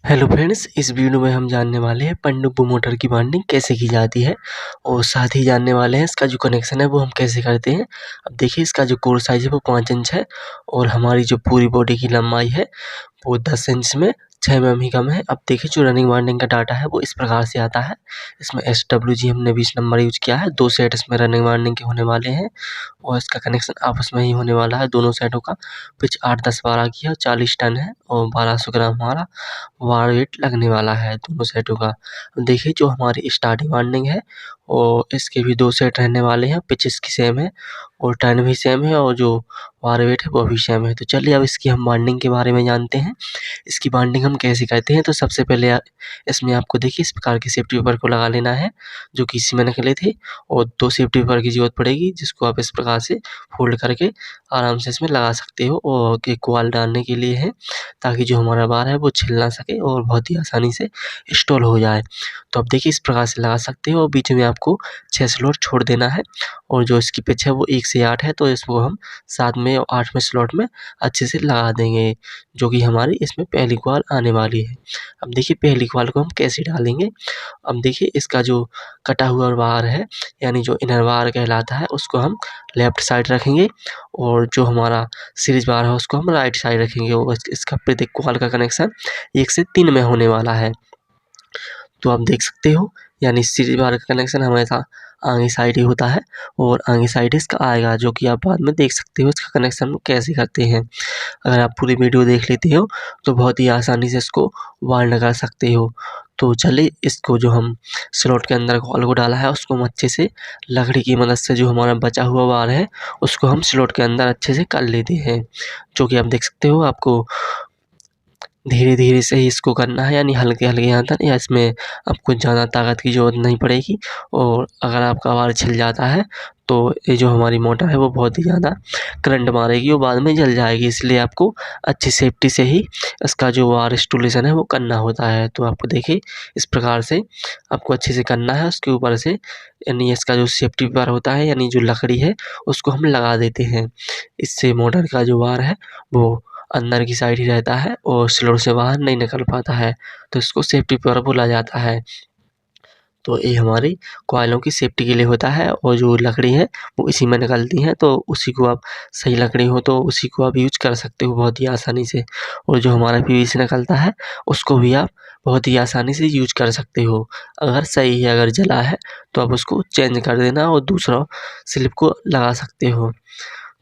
Hello friends, इस video में हम जानने वाले हैं पनडुब्बी मोटर की बाइंडिंग कैसे की जाती है और साथ ही जानने वाले हैं इसका जो कनेक्शन है वो हम कैसे करते हैं। अब देखिए इसका जो कोर साइज़ है वो 5 इंच है और हमारी जो पूरी बॉडी की लंबाई है वो 10 इंच में 6 mm ही कम है। अब देखिए जो रनिंग वाइंडिंग का डाटा है वो इस प्रकार से आता है। इसमें SWG हमने 20 नंबर यूज़ किया है। 2 सेट इसमें रनिंग वाइंडिंग के होने वाले हैं और इसका कनेक्शन आपस में ही होने वाला है दोनों साइडों का। पिच 8, 10, 12 की है, 40 टन है और 1200 ग्राम हमारा वार वेट लगने वाला है दोनों सेटों का। देखिए जो हमारी स्टार्टिंग वाइंडिंग है और इसके भी 2 सेट रहने वाले हैं, पिच इसकी सेम है और टर्न भी सेम है और जो वार वेट है वो भी सेम है। तो चलिए अब इसकी हम बाइंडिंग के बारे में जानते हैं। इसकी बाइंडिंग हम कैसे करते हैं, तो सबसे पहले इसमें आपको देखिए इस प्रकार के सेफ्टी पेपर को लगा लेना है जो कि इसी में निकले थे और 2 सेफ्टी पेपर की ज़रूरत पड़ेगी जिसको आप इस प्रकार से फ़ोल्ड करके आराम से इसमें लगा सकते हो और एक कॉइल डालने के लिए है ताकि जो हमारा बार है वो छिल ना सके और बहुत ही आसानी से इंस्टॉल हो जाए। तो आप देखिए इस प्रकार से लगा सकते हो और बीच में आपको 6 स्लॉट छोड़ देना है और जो इसकी पिच है वो 1 से 8 है तो इसको हम 7 में और 8वें स्लॉट में अच्छे से लगा देंगे, जो कि हमारी इसमें पहली कॉइल आने वाली है। अब देखिए पहली कॉइल को हम कैसे डालेंगे। अब देखिए इसका जो कटा हुआ वायर है यानी जो इनर वायर कहलाता है उसको हम लेफ्ट साइड रखेंगे और जो हमारा सीरीज वायर है उसको हम राइट साइड रखेंगे और इसका प्रत्येक कॉइल का कनेक्शन 1 से 3 में होने वाला है। तो आप देख सकते हो यानी सीरीज वायर का कनेक्शन हमेशा आगे साइड ही होता है और आगे साइड इसका आएगा, जो कि आप बाद में देख सकते हो इसका कनेक्शन कैसे करते हैं। अगर आप पूरी वीडियो देख लेते हो तो बहुत ही आसानी से इसको वाइंड कर सकते हो। तो चलिए इसको जो हम स्लॉट के अंदर कॉइल को डाला है उसको हम अच्छे से लकड़ी की मदद से जो हमारा बचा हुआ वायर है उसको हम स्लॉट के अंदर अच्छे से कर लेते हैं, जो कि आप देख सकते हो। आपको धीरे-धीरे से ही इसको करना है यानी हल्के-हल्के हाथ या इसमें आपको ज़्यादा ताकत की ज़रूरत नहीं पड़ेगी और अगर आपका वायर छिल जाता है तो ये जो हमारी मोटर है वो बहुत ही ज़्यादा करंट मारेगी और बाद में जल जाएगी, इसलिए आपको अच्छी सेफ्टी से ही इसका जो वायर इंस्टॉलेशन है वो करना होता है। तो आपको देखिए इस प्रकार से आपको अच्छे से करना है। उसके ऊपर से यानी इसका जो सेफ्टी वायर होता है यानी जो लकड़ी है उसको हम लगा देते हैं। इससे मोटर का जो वायर है वो अंदर की साइड ही रहता है और स्लॉट से बाहर नहीं निकल पाता है, तो इसको सेफ्टी पेपर बोला जाता है। तो ये हमारी कॉइलों की सेफ्टी के लिए होता है और जो लकड़ी है वो इसी में निकलती है, तो उसी को आप सही लकड़ी हो तो उसी को आप यूज़ कर सकते हो बहुत ही आसानी से। और जो हमारा पीवीसी निकलता है उसको भी आप बहुत ही आसानी से यूज़ कर सकते हो। अगर सही है, अगर जला है तो आप उसको चेंज कर देना और दूसरा स्लिप को लगा सकते हो।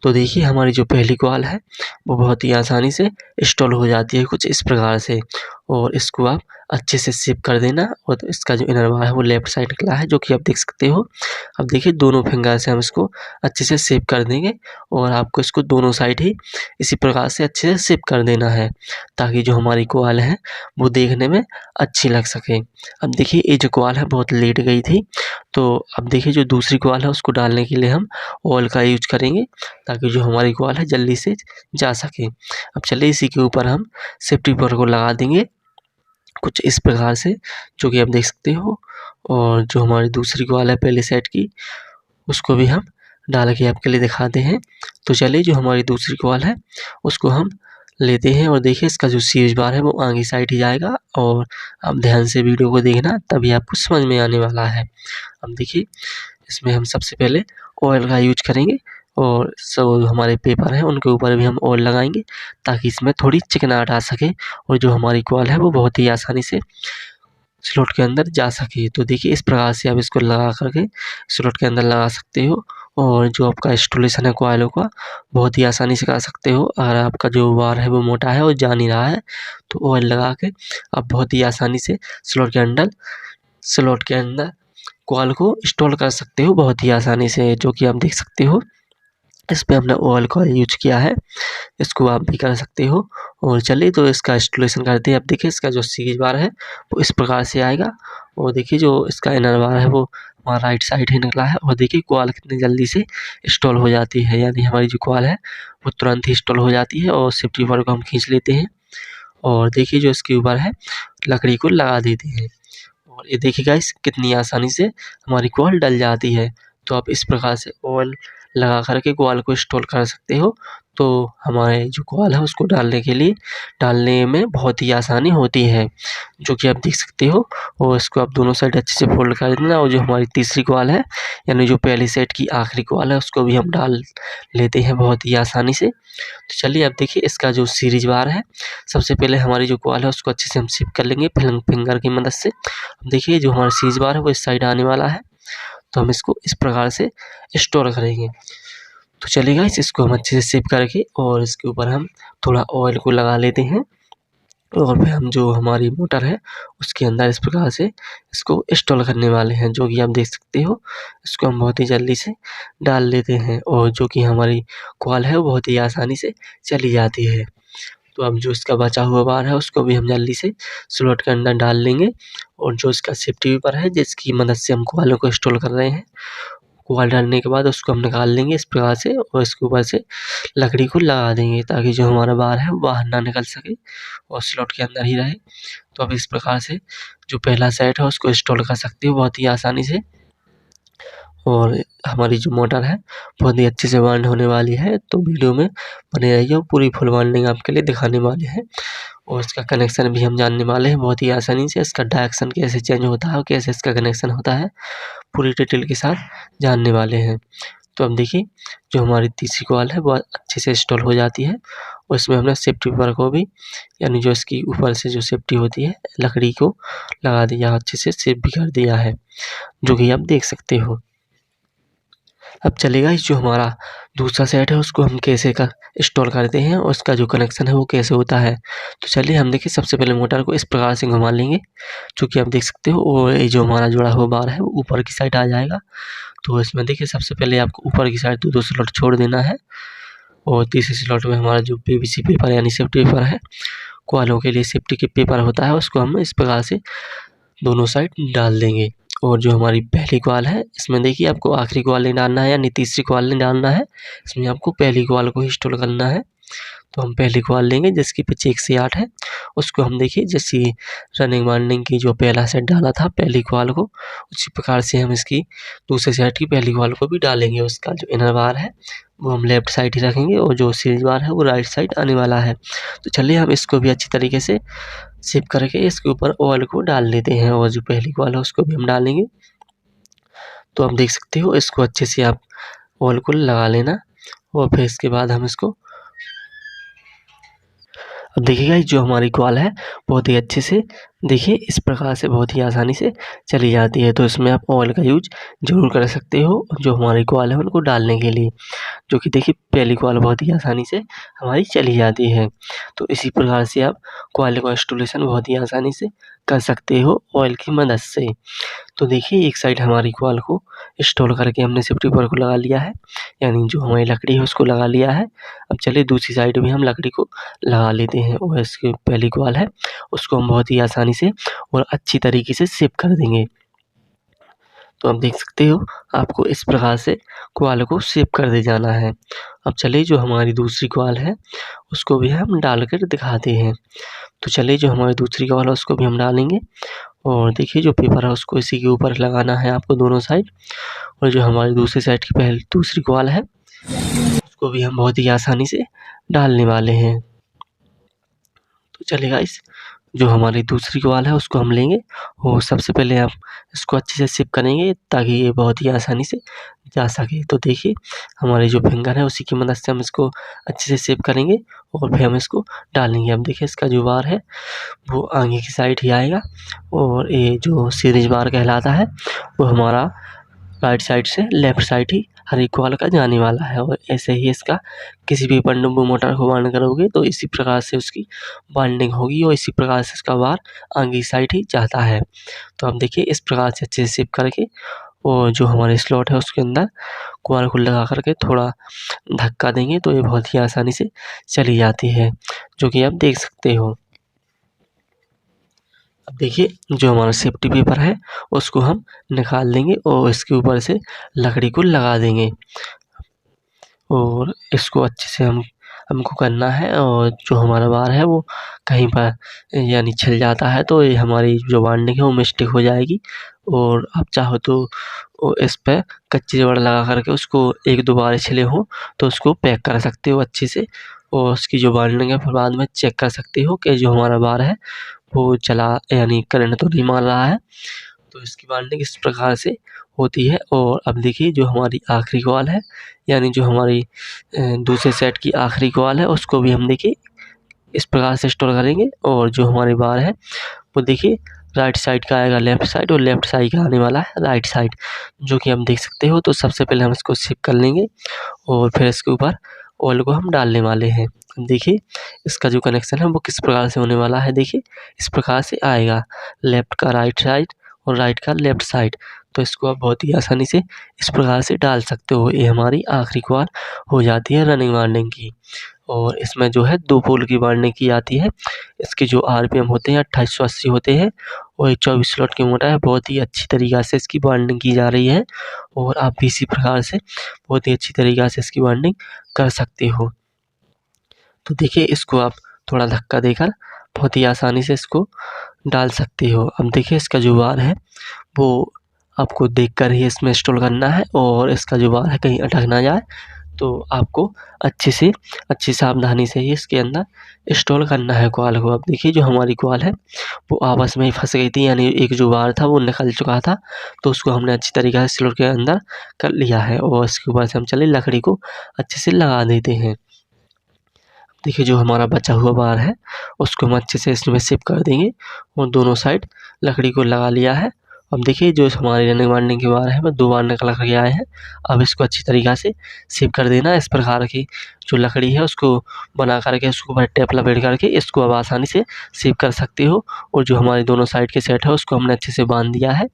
तो देखिए हमारी जो पहली कॉइल है वो बहुत ही आसानी से इंस्टॉल हो जाती है कुछ इस प्रकार से और इसको आप अच्छे से सेव कर देना और इसका जो इनर वायर है वो लेफ्ट साइड निकला है, जो कि आप देख सकते हो। अब देखिए दोनों फिंगर से हम इसको अच्छे से सेव कर देंगे और आपको इसको दोनों साइड ही इसी प्रकार से अच्छे से सेव कर देना है ताकि जो हमारी कॉइल है वो देखने में अच्छी लग सके। अब देखिए ये जो कॉइल है बहुत लेट गई थी, तो अब देखिए जो दूसरी कॉइल है उसको डालने के लिए हम ऑयल का यूज़ करेंगे ताकि जो हमारी कॉइल है जल्दी से जा सके। अब चलिए इसी के ऊपर हम सेफ्टी पेपर को लगा देंगे कुछ इस प्रकार से, जो कि आप देख सकते हो। और जो हमारी दूसरी कॉइल है पहले सेट की उसको भी हम डाल के आपके लिए दिखाते हैं। तो चलिए जो हमारी दूसरी कॉइल है उसको हम लेते हैं और देखिए इसका जो सीरीज बार है वो आगे साइड ही जाएगा और आप ध्यान से वीडियो को देखना तभी आपको समझ में आने वाला है। अब देखिए इसमें हम सबसे पहले ऑयल का यूज़ करेंगे और जो हमारे पेपर हैं उनके ऊपर भी हम ऑयल लगाएँगे ताकि इसमें थोड़ी चिकनाहट आ सके और जो हमारी कॉइल है वो बहुत ही आसानी से स्लॉट के अंदर जा सके। तो देखिए इस प्रकार से आप इसको लगा कर के स्लॉट के अंदर लगा सकते हो और जो आपका इंस्टॉलेशन है कॉइलों का बहुत ही आसानी से कर सकते हो। अगर आपका जो वायर है वो मोटा है और जा नहीं रहा है तो ऑयल लगा के आप बहुत ही आसानी से स्लॉट के अंदर कॉइल को इंस्टॉल कर सकते हो बहुत ही आसानी से, जो कि आप देख सकते हो। इसमें हमने ऑयल का यूज़ किया है, इसको आप भी कर सकते हो। और चलिए तो इसका इंस्टॉलेशन करते हैं। अब देखिए इसका जो सीरीज बार है वो इस प्रकार से आएगा और देखिए जो इसका इनर बार है वो हमारा राइट साइड ही निकला है और देखिए कॉइल कितनी जल्दी से इंस्टॉल हो जाती है, यानी हमारी जो कॉइल है वो तुरंत ही इंस्टॉल हो जाती है और सेफ्टी वायर को हम खींच लेते हैं और देखिए जो इसके ऊपर है लकड़ी को लगा देते हैं और ये देखिए गाइस कितनी आसानी से हमारी कॉइल डल जाती है। तो आप इस प्रकार से ऑयल लगा कर के कॉइल को इंस्टॉल कर सकते हो। तो हमारे जो कॉल है उसको डालने में बहुत ही आसानी होती है, जो कि आप देख सकते हो। और इसको आप दोनों साइड अच्छे से फ़ोल्ड कर देना और जो हमारी तीसरी कॉल है, यानी जो पहले सेट की आखिरी कॉल है, उसको भी हम डाल लेते हैं बहुत ही आसानी से। तो चलिए अब देखिए इसका जो सीरीज़ बार है, सबसे पहले हमारी जो कॉल है उसको अच्छे से हम शिफ्ट कर लेंगे फिंगर की मदद से। अब देखिए जो हमारा सीरीज़ बार है वो इस साइड आने वाला है, तो हम इसको इस प्रकार से स्टोर करेंगे। तो चलिए गाइस इसको हम अच्छे से सेव करके और इसके ऊपर हम थोड़ा ऑयल को लगा लेते हैं और फिर हम जो हमारी मोटर है उसके अंदर इस प्रकार से इसको इंस्टॉल करने वाले हैं, जो कि आप देख सकते हो। इसको हम बहुत ही जल्दी से डाल लेते हैं और जो कि हमारी कॉल है वो बहुत ही आसानी से चली जाती है। तो अब जो इसका बचा हुआ बार है उसको भी हम जल्दी से स्लॉट के अंदर डाल लेंगे और जो इसका सेफ्टी पेपर है जिसकी मदद से हम कॉलों को इंस्टॉल कर रहे हैं, कॉल डालने के बाद उसको हम निकाल लेंगे इस प्रकार से और इसके ऊपर से लकड़ी को लगा देंगे ताकि जो हमारा बार है वो बाहर ना निकल सके और स्लॉट के अंदर ही रहे। तो अब इस प्रकार से जो पहला सेट है उसको इंस्टॉल कर सकते हो बहुत ही आसानी से। और हमारी जो मोटर है बहुत ही अच्छे से वार्न होने वाली है, तो वीडियो में बने रहिए और पूरी फुल वार्निंग आपके लिए दिखाने वाले हैं। और इसका कनेक्शन भी हम जानने वाले हैं बहुत ही आसानी से, इसका डायरेक्शन कैसे चेंज होता है और कैसे इसका कनेक्शन होता है, पूरी डिटेल के साथ जानने वाले हैं। तो अब देखिए जो हमारी तीसरी कॉल है वो अच्छे से इंस्टॉल हो जाती है और इसमें हमने सेफ्टी पेपर को भी, यानी जो इसकी ऊपर से जो सेफ्टी होती है लकड़ी को लगा दिया, अच्छे से सेफ भी कर दिया है, जो कि आप देख सकते हो। अब चलेगा जो हमारा दूसरा सेट है उसको हम कैसे इंस्टॉल करते हैं और उसका जो कनेक्शन है वो कैसे होता है। तो चलिए हम देखिए सबसे पहले मोटर को इस प्रकार से घुमा लेंगे, जो कि आप देख सकते हो, और ये जो हमारा जुड़ा हुआ बार है वो ऊपर की साइड आ जाएगा। तो इसमें देखिए सबसे पहले आपको ऊपर की साइड दो स्लॉट छोड़ देना है और तीसरे स्लॉट में हमारा जो पीवीसी पेपर यानी सेफ्टी पेपर है, कॉलों के लिए सेफ्टी के पेपर होता है, उसको हम इस प्रकार से दोनों साइड डाल देंगे। और जो हमारी पहली कॉल है इसमें देखिए आपको आखिरी कॉल नहीं डालना है यानी तीसरी कॉल नहीं डालना है, इसमें आपको पहली कॉल को ही इंस्टॉल करना है। तो हम पहली कॉल लेंगे जिसकी पिच 1 से 8 है, उसको हम देखिए जैसी रनिंग वार्निंग की जो पहला सेट डाला था पहली कॉल को, उसी प्रकार से हम इसकी दूसरे सेट की पहली कॉल को भी डालेंगे। उसका जो इनर बार है वो हम लेफ्ट साइड ही रखेंगे और जो सीरीज बार है वो राइट साइड आने वाला है। तो चलिए हम इसको भी अच्छी तरीके से शेप करके इसके ऊपर ऑयल को डाल लेते हैं और जो पहली कॉल है उसको भी हम डालेंगे। तो आप देख सकते हो इसको अच्छे से आप ऑयल को लगा लेना और फिर इसके बाद हम इसको, अब देखिएगा जो हमारी कॉल है बहुत ही अच्छे से देखिए इस प्रकार से बहुत ही आसानी से चली जाती है। तो इसमें आप ऑयल का यूज ज़रूर कर सकते हो जो हमारी कॉल है उनको डालने के लिए, जो कि देखिए पहली कॉल बहुत ही आसानी से हमारी चली जाती है। तो इसी प्रकार से आप कॉल का इंस्टॉलेशन बहुत ही आसानी से कर सकते हो ऑयल की मदद से। तो देखिए एक साइड हमारी कॉल को इंस्टॉल करके हमने सेफ्टी पेपर को लगा लिया है, यानी जो हमारी लकड़ी है उसको लगा लिया है। अब चलिए दूसरी साइड भी हम लकड़ी को लगा लेते हैं और इसकी पहली कॉल है उसको हम बहुत ही आसानी से और अच्छी तरीके से शेप कर देंगे। तो आप देख सकते हो आपको इस प्रकार से कॉल को शेप कर दे जाना है। अब चलिए जो हमारी दूसरी कॉल है उसको भी हम डाल कर दिखाते हैं। तो चलिए जो हमारी दूसरी कॉल है उसको भी हम डालेंगे और देखिए जो पेपर है उसको इसी के ऊपर लगाना है आपको दोनों साइड। और जो हमारी दूसरी साइड की दूसरी कॉल है उसको भी हम बहुत ही आसानी से डालने वाले हैं। तो चलिए गाइस जो हमारी दूसरी कॉल है उसको हम लेंगे और सबसे पहले आप इसको अच्छे से शेप करेंगे ताकि ये बहुत ही आसानी से जा सके। तो देखिए हमारी जो फिंगर है उसी की मदद से हम इसको अच्छे से शेप करेंगे और फिर हम इसको डालेंगे। अब देखिए इसका जो बार है वो आगे की साइड ही आएगा और ये जो सीरीज बार कहलाता है वो हमारा राइट साइड से लेफ्ट साइड ही हर एक कॉल का जाने वाला है। और ऐसे ही इसका किसी भी पनडुब्बी मोटर को वार्न करोगे तो इसी प्रकार से उसकी वार्निंग होगी और इसी प्रकार से इसका बार आगे की साइड ही जाता है। तो आप देखिए इस प्रकार से अच्छे से शेप करके और जो हमारे स्लॉट है उसके अंदर कॉल को लगा करके थोड़ा धक्का देंगे तो ये बहुत ही आसानी से चली जाती है, जो कि आप देख सकते हो। अब देखिए जो हमारा सेफ्टी पेपर है उसको हम निकाल देंगे और इसके ऊपर से लकड़ी को लगा देंगे और इसको अच्छे से हम हमको करना है और जो हमारा वायर है वो कहीं पर यानी छिल जाता है तो ये हमारी जो वायरनिंग है वो मिस्टेक हो जाएगी। और आप चाहो तो इस पे कच्ची रबड़ लगा कर के उसको 1-2 बार छिले हों तो उसको पैक कर सकते हो अच्छे से और उसकी जो वायरनिंग है फिर बाद में चेक कर सकते हो कि जो हमारा वायर है वो चला यानी करंट तो नहीं मार रहा है। तो इसकी वायरनिंग इस प्रकार से होती है। और अब देखिए जो हमारी आखिरी कॉल है यानी जो हमारी दूसरे सेट की आखिरी कॉल है उसको भी हम देखिए इस प्रकार से इंस्टॉल करेंगे। और जो हमारी वायर है वो देखिए राइट साइड का आएगा लेफ्ट साइड और लेफ्ट साइड का आने वाला है राइट साइड, जो कि हम देख सकते हो। तो सबसे पहले हम इसको शिफ्ट कर लेंगे और फिर इसके ऊपर ऑयल को हम डालने वाले हैं। देखिए इसका जो कनेक्शन है वो किस प्रकार से होने वाला है, देखिए इस प्रकार से आएगा, लेफ्ट का राइट साइड और राइट का लेफ्ट साइड। तो इसको आप बहुत ही आसानी से इस प्रकार से डाल सकते हो। ये हमारी आखिरी कॉल हो जाती है रनिंग वायरनिंग की। और इसमें जो है 2 पोल की वायरनिंग की जाती है। इसके जो आरपीएम होते हैं 2880 होते हैं और ये 24 स्लॉट की मोटर है। बहुत ही अच्छी तरीक़ा से इसकी वायरनिंग की जा रही है और आप भी इसी प्रकार से बहुत ही अच्छी तरीक़ा से इसकी वायरनिंग कर सकते हो। तो देखिए इसको आप थोड़ा धक्का देकर बहुत ही आसानी से इसको डाल सकते हो। अब देखिए इसका जो वायर है वो आपको देखकर ही इसमें इंस्टॉल करना है और इसका जो वायर है कहीं अटक ना जाए तो आपको अच्छी सावधानी से ही इसके अंदर इंस्टॉल करना है कॉइल को। अब देखिए जो हमारी कॉइल है वो आपस में ही फँस गई थी, यानी एक जो वायर था वो निकल चुका था तो उसको हमने अच्छी तरीक़े से स्लॉट के अंदर कर लिया है और इसके ऊपर से हम चलिए लकड़ी को अच्छे से लगा देते हैं। देखिए जो हमारा बचा हुआ वायर है उसको हम अच्छे से इसमें शिफ्ट कर देंगे और दोनों साइड लकड़ी को लगा लिया है। अब देखिए जो हमारी रनिंग वायरनिंग के वायर है वो 2 बार निकल कर के आए हैं। अब इसको अच्छी तरीक़ा से शिफ्ट कर देना है। इस प्रकार की जो लकड़ी है उसको बना कर के उसके ऊपर टेप लपेट करके इसको अब आसानी से शिफ्ट कर सकते हो। और जो हमारी दोनों साइड के सेट है उसको हमने अच्छे से बाँध दिया है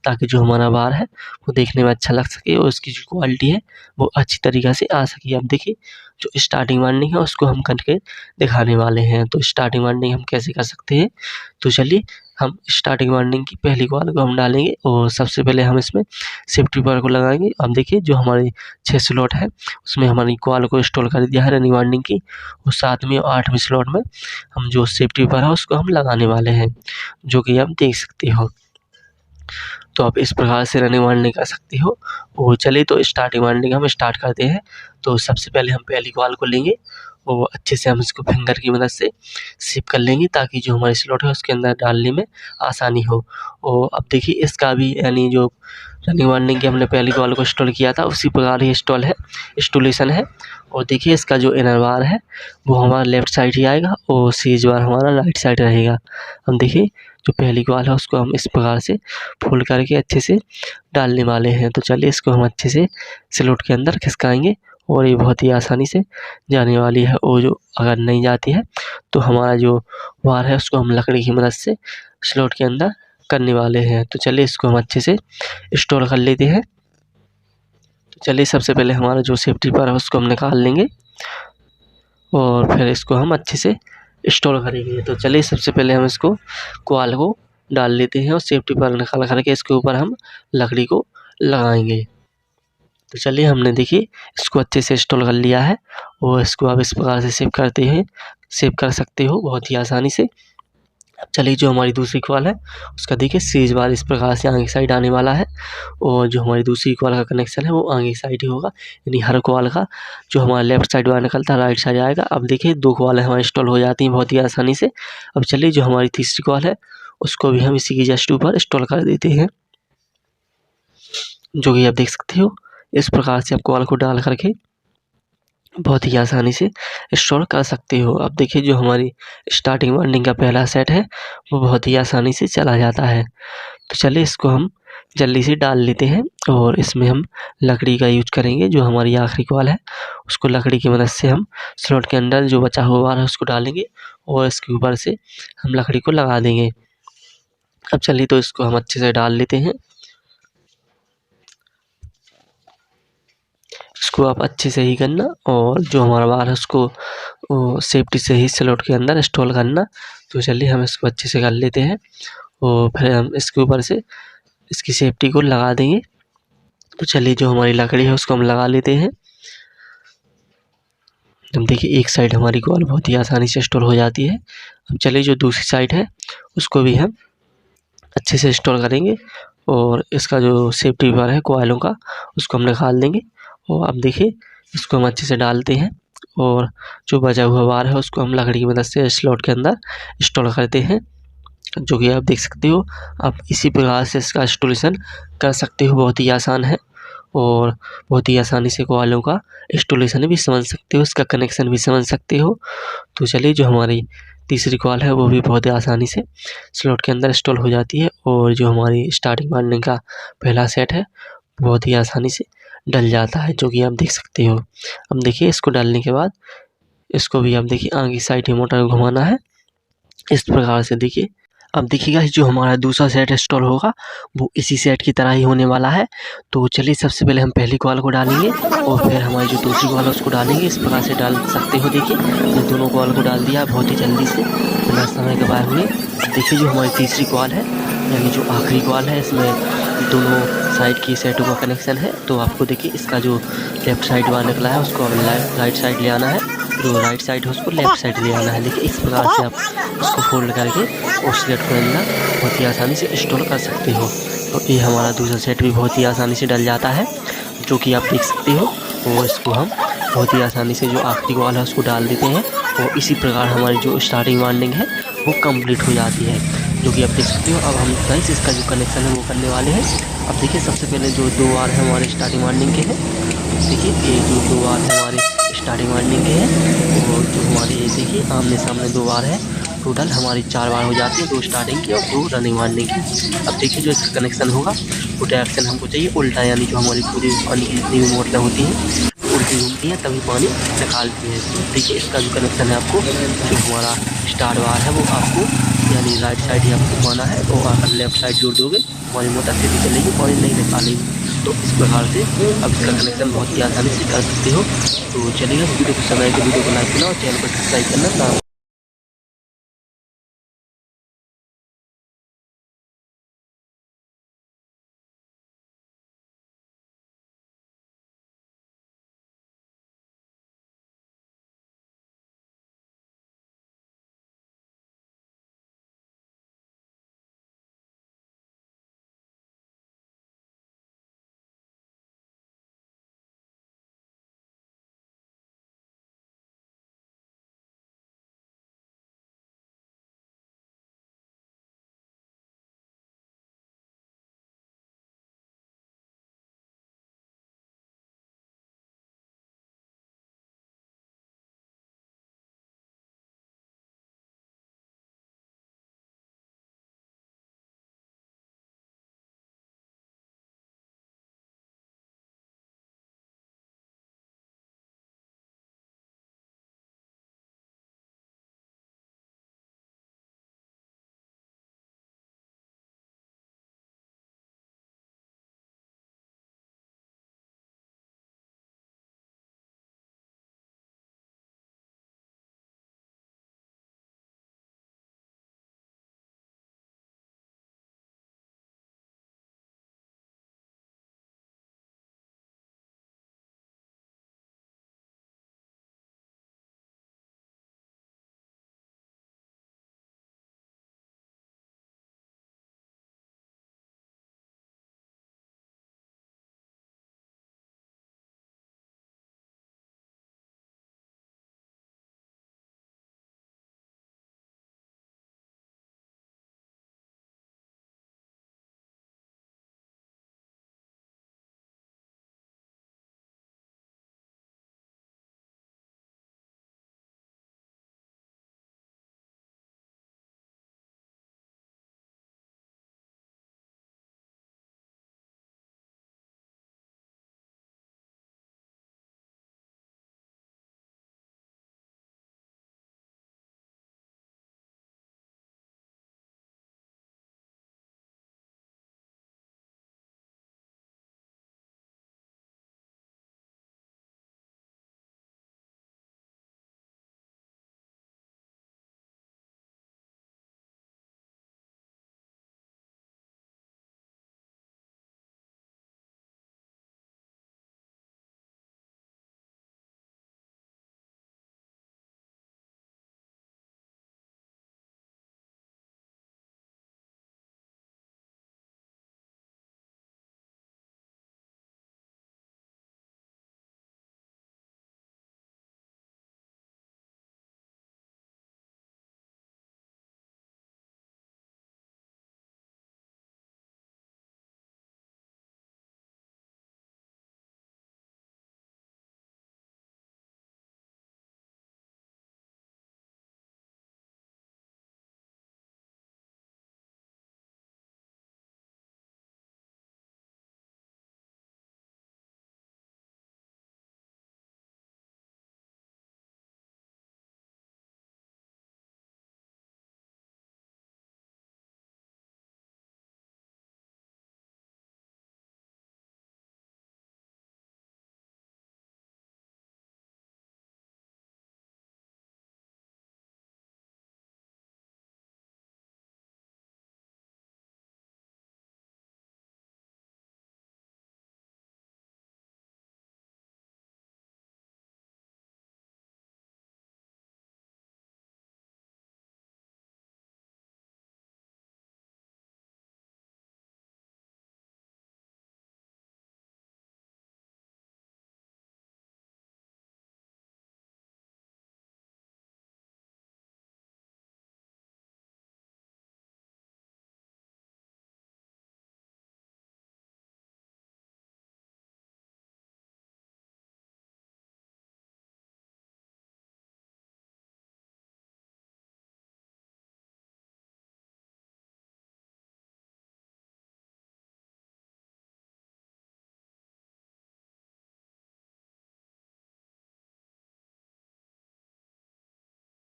ताकि जो हमारा वायर है वो देखने में अच्छा लग सके और उसकी जो क्वालिटी है वो अच्छी तरीक़ा से आ सके। अब देखिए जो स्टार्टिंग वायरनिंग है उसको हम करके दिखाने वाले हैं। तो स्टार्टिंग वायरनिंग हम कैसे कर सकते हैं, तो चलिए हम स्टार्टिंग वायरनिंग की पहली कॉइल को हम डालेंगे और सबसे पहले हम इसमें सेफ्टी वायर को लगाएँगे। अब देखिए जो हमारी 6 स्लॉट है उसमें हमारी कॉइल को इंस्टॉल कर दिया है रनिंग वायरनिंग की और साथ में 8वें स्लॉट में हम जो सेफ्टी वायर है उसको हम लगाने वाले हैं, जो कि आप देख सकते हो। तो आप इस प्रकार से रनिंग वायरनिंग कर सकते हो। और चलिए तो स्टार्टिंग वायरनिंग हम स्टार्ट करते हैं। तो सबसे पहले हम पहली कॉइल को लेंगे और अच्छे से हम इसको फिंगर की मदद से शिफ्ट कर लेंगे ताकि जो हमारी स्लॉट है उसके अंदर डालने में आसानी हो। और अब देखिए इसका भी यानी जो रनिंग वायरनिंग की हमने पहली कॉइल को इंस्टॉल किया था उसी प्रकार ही इंस्टॉलेशन है। और देखिए इसका जो इनर वायर है वो हमारा लेफ्ट साइड ही आएगा और सीरीज वायर हमारा राइट साइड रहेगा। अब देखिए जो पहली कॉइल है उसको हम इस प्रकार से फोल्ड करके अच्छे से डालने वाले हैं। तो चलिए इसको हम अच्छे से स्लॉट के अंदर खिसकाएँगे और ये बहुत ही आसानी से जाने वाली है। और जो अगर नहीं जाती है तो हमारा जो वायर है उसको हम लकड़ी की मदद से स्लॉट के अंदर करने वाले हैं। तो चलिए इसको हम अच्छे से इंस्टॉल कर लेते हैं। तो चलिए सबसे पहले हमारा जो सेफ्टी वायर है उसको हम निकाल लेंगे और फिर इसको हम अच्छे से इंस्टॉल करेंगे। तो चलिए सबसे पहले हम इसको कॉइल को डाल लेते हैं और सेफ्टी वायर निकाल कर के इसके ऊपर हम लकड़ी को लगाएँगे। तो चलिए हमने देखिए इसको अच्छे से इंस्टॉल कर लिया है और इसको आप इस प्रकार से सेव कर सकते हो बहुत ही आसानी से। अब चलिए जो हमारी दूसरी कॉइल है उसका देखिए सीरीज वायर इस प्रकार से आगे साइड आने वाला है और जो हमारी दूसरी कॉइल का कनेक्शन है वो आगे साइड ही होगा, यानी हर कॉइल का जो हमारा लेफ्ट साइड वायर निकलता है राइट साइड आएगा। अब देखिए 2 कॉइल हमारी इंस्टॉल हो जाती हैं बहुत ही आसानी से। अब चलिए जो हमारी तीसरी कॉइल है उसको भी हम इसी के जस्ट ऊपर इंस्टॉल कर देते हैं, जो कि आप देख सकते हो। इस प्रकार से आप कॉइल को डाल कर के बहुत ही आसानी से इंस्टॉल कर सकते हो। अब देखिए जो हमारी स्टार्टिंग वायरनिंग का पहला सेट है वो बहुत ही आसानी से चला जाता है। तो चलिए इसको हम जल्दी से डाल लेते हैं और इसमें हम लकड़ी का यूज़ करेंगे। जो हमारी आखिरी कॉइल है उसको लकड़ी की मदद से हम स्लॉट के अंदर जो बचा हुआ वायर है उसको डालेंगे और इसके ऊपर से हम लकड़ी को लगा देंगे। अब चलिए तो इसको हम अच्छे से डाल लेते हैं। इसको आप अच्छे से ही करना और जो हमारा वायर है उसको सेफ्टी से ही स्लॉट के अंदर इंस्टॉल करना। तो चलिए हम इसको अच्छे से कर लेते हैं और फिर हम इसके ऊपर से इसकी सेफ्टी को लगा देंगे। तो चलिए जो हमारी लकड़ी है उसको हम लगा लेते हैं। अब देखिए एक साइड हमारी कॉइल बहुत ही आसानी से इंस्टॉल हो जाती है। अब चलिए जो दूसरी साइड है उसको भी हम अच्छे से इंस्टॉल करेंगे और इसका जो सेफ्टी बार है कॉइलों का उसको हम निकाल देंगे। और अब देखिए इसको हम अच्छे से डालते हैं और जो बचा हुआ वायर है उसको हम लकड़ी की मदद से स्लॉट के अंदर इंस्टॉल करते हैं, जो कि आप देख सकते हो। आप इसी प्रकार से इसका इंस्टॉलेशन कर सकते हो, बहुत ही आसान है और बहुत ही आसानी से कॉइलों का इंस्टॉलेशन भी समझ सकते हो, इसका कनेक्शन भी समझ सकते हो। तो चलिए जो हमारी तीसरी कॉइल है वो भी बहुत ही आसानी से स्लॉट के अंदर इंस्टॉल हो जाती है और जो हमारी स्टार्टिंग वायरिंग का पहला सेट है बहुत ही आसानी से डल जाता है, जो कि आप देख सकते हो। अब देखिए इसको डालने के बाद इसको भी आप देखिए आगे साइड में मोटर घुमाना है इस प्रकार से। देखिए अब देखिएगा जो हमारा दूसरा सेट इंस्टॉल होगा वो इसी सेट की तरह ही होने वाला है। तो चलिए सबसे पहले हम पहली कॉइल को डालेंगे और फिर हमारी जो दूसरी कॉइल है उसको डालेंगे। इस प्रकार से डाल सकते हो। देखिए मैंने दोनों कॉइल को डाल दिया बहुत ही जल्दी से बिना समय गवाए हुए। देखिए जो हमारी तीसरी कॉइल है यानी जो आखिरी कॉइल है इसमें दोनों साइड की सेटों का कनेक्शन है। तो आपको देखिए इसका जो लेफ्ट साइड वाला निकला है उसको राइट साइड ले आना है, जो राइट साइड है उसको लेफ्ट साइड ले आना है। देखिए इस प्रकार से आप उसको फोल्ड करके उस सेट को अंदर बहुत ही आसानी से इंस्टॉल कर सकते हो। तो ये हमारा दूसरा सेट भी बहुत ही आसानी से डल जाता है, जो कि आप देख सकते हो। और इसको हम बहुत ही आसानी से जो आखिरी कॉइल है उसको डाल देते हैं और इसी प्रकार हमारी जो स्टार्टिंग वाइंडिंग है वो कंप्लीट हो जाती है, जो कि आप देख सकते हो। अब हम गाइस इसका जो कनेक्शन है वो करने वाले हैं। अब देखिए सबसे पहले जो दो वायर है हमारे स्टार्टिंग वाइंडिंग के हैं, देखिए ये जो दो वायर है हमारे स्टार्टिंग वाइंडिंग के हैं और जो हमारे ये देखिए आमने सामने दो वायर है, टोटल हमारी 4 वायर हो जाती है, 2 स्टार्टिंग की और 2 रनिंग वाइंडिंग की। अब देखिए जो इसका कनेक्शन होगा वो डायरेक्शन हमको चाहिए उल्टा, यानी जो हमारी पूरी पानी की जितनी भी मोटरें होती हैं उल्टी घूमती हैं तभी पानी निकालती है। तो देखिए इसका जो कनेक्शन है आपको जो हमारा स्टार वायर है वो आपको यानी राइट साइड ही आपको घुमाना है। तो अगर लेफ्ट साइड जोड़ दोगे हमारी मोटर सीधी चलेगी, पानी नहीं निकालेगी। तो इस प्रकार से अब इसका कनेक्शन बहुत ही आसानी से कर सकते हो। तो चलिए वीडियो को समय के वीडियो को लाइक करना और चैनल को सब्सक्राइब करना ना